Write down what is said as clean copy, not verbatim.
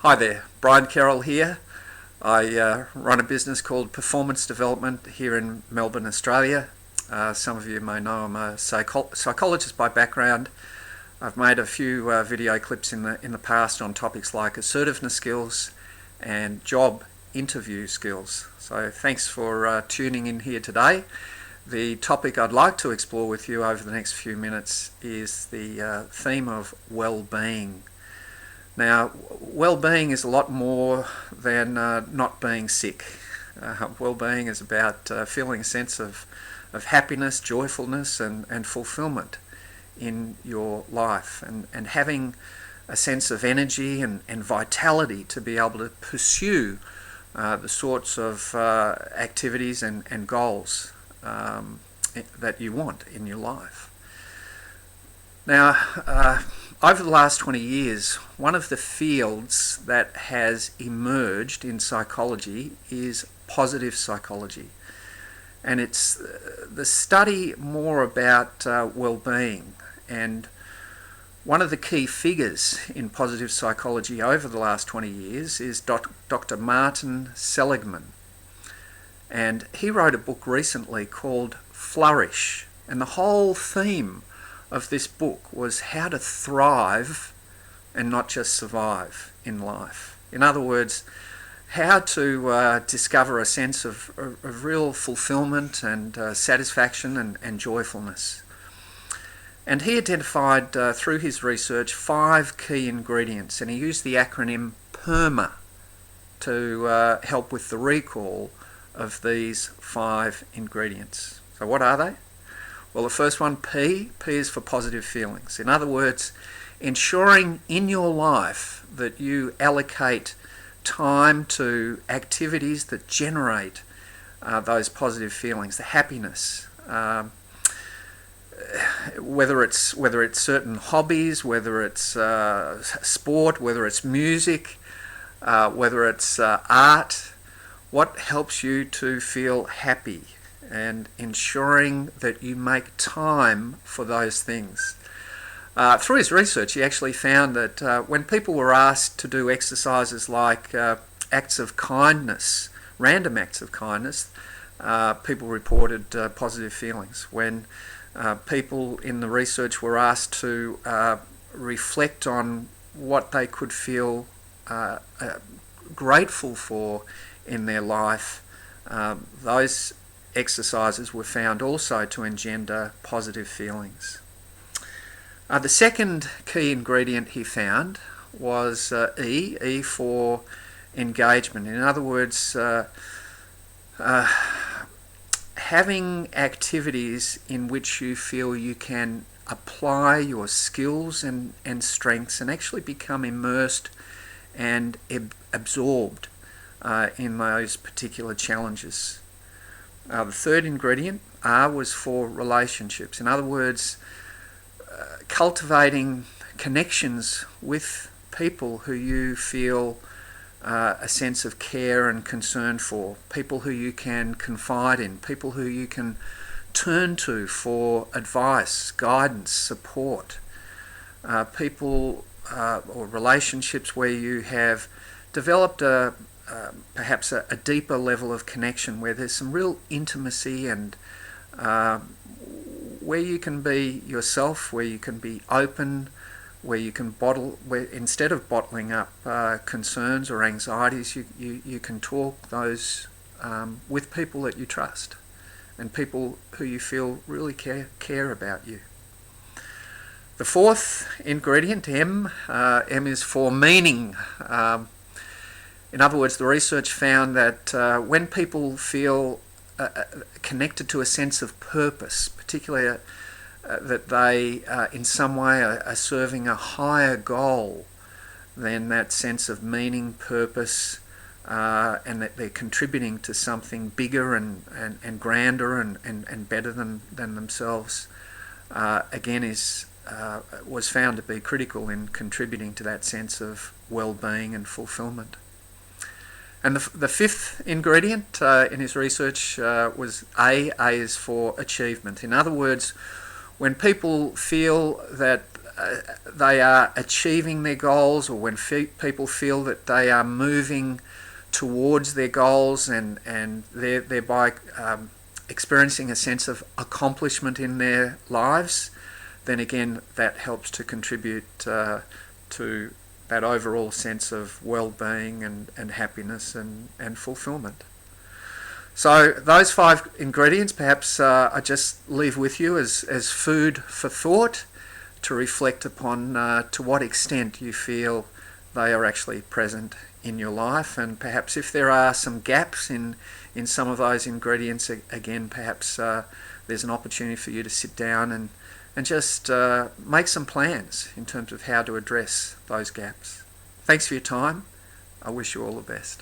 Hi there, Brian Carroll here. I run a business called Performance Development here in Melbourne, Australia. Some of you may know I'm a psychologist by background. I've made a few video clips in the past on topics like assertiveness skills and job interview skills. So thanks for tuning in here today. The topic I'd like to explore with you over the next few minutes is the theme of well-being. Now, well-being is a lot more than not being sick. Well-being is about feeling a sense of happiness, joyfulness and fulfillment in your life, and having a sense of energy and vitality to be able to pursue the sorts of activities and goals that you want in your life. Now, over the last 20 years, one of the fields that has emerged in psychology is positive psychology. And it's the study more about well-being. And one of the key figures in positive psychology over the last 20 years is Dr. Martin Seligman. And he wrote a book recently called Flourish. And the whole theme of this book was how to thrive and not just survive in life. In other words, how to discover a sense of real fulfillment and satisfaction and joyfulness. And he identified through his research 5 key ingredients, and he used the acronym PERMA to help with the recall of these 5 ingredients. So what are they? Well, the first one, P is for positive feelings. In other words, ensuring in your life that you allocate time to activities that generate those positive feelings, the happiness. Whether it's certain hobbies, whether it's sport, whether it's music, whether it's art, what helps you to feel happy, and ensuring that you make time for those things. Through his research, he actually found that when people were asked to do exercises like acts of kindness, random acts of kindness, people reported positive feelings. When people in the research were asked to reflect on what they could feel grateful for in their life, those exercises were found also to engender positive feelings. The second key ingredient he found was E for engagement. In other words, having activities in which you feel you can apply your skills and strengths and actually become immersed and absorbed in those particular challenges. The third ingredient, R, was for relationships. In other words, cultivating connections with people who you feel a sense of care and concern for, people who you can confide in, people who you can turn to for advice, guidance, support, people or relationships where you have developed perhaps a deeper level of connection, where there's some real intimacy and where you can be yourself, where you can be open, where you can where instead of bottling up concerns or anxieties, you can talk those with people that you trust and people who you feel really care about you. The fourth ingredient, M is for meaning. In other words, the research found that when people feel connected to a sense of purpose, particularly that they in some way are serving a higher goal than that sense of meaning, purpose, and that they're contributing to something bigger and grander and better than themselves, again was found to be critical in contributing to that sense of well-being and fulfillment. And the fifth ingredient in his research was A. A is for achievement. In other words, when people feel that they are achieving their goals, or when people feel that they are moving towards their goals and thereby experiencing a sense of accomplishment in their lives, then again that helps to contribute to that overall sense of well-being and happiness and fulfillment. So those 5 ingredients perhaps I just leave with you as food for thought, to reflect upon to what extent you feel they are actually present in your life, and perhaps if there are some gaps in some of those ingredients, again perhaps there's an opportunity for you to sit down and just make some plans in terms of how to address those gaps. Thanks for your time. I wish you all the best.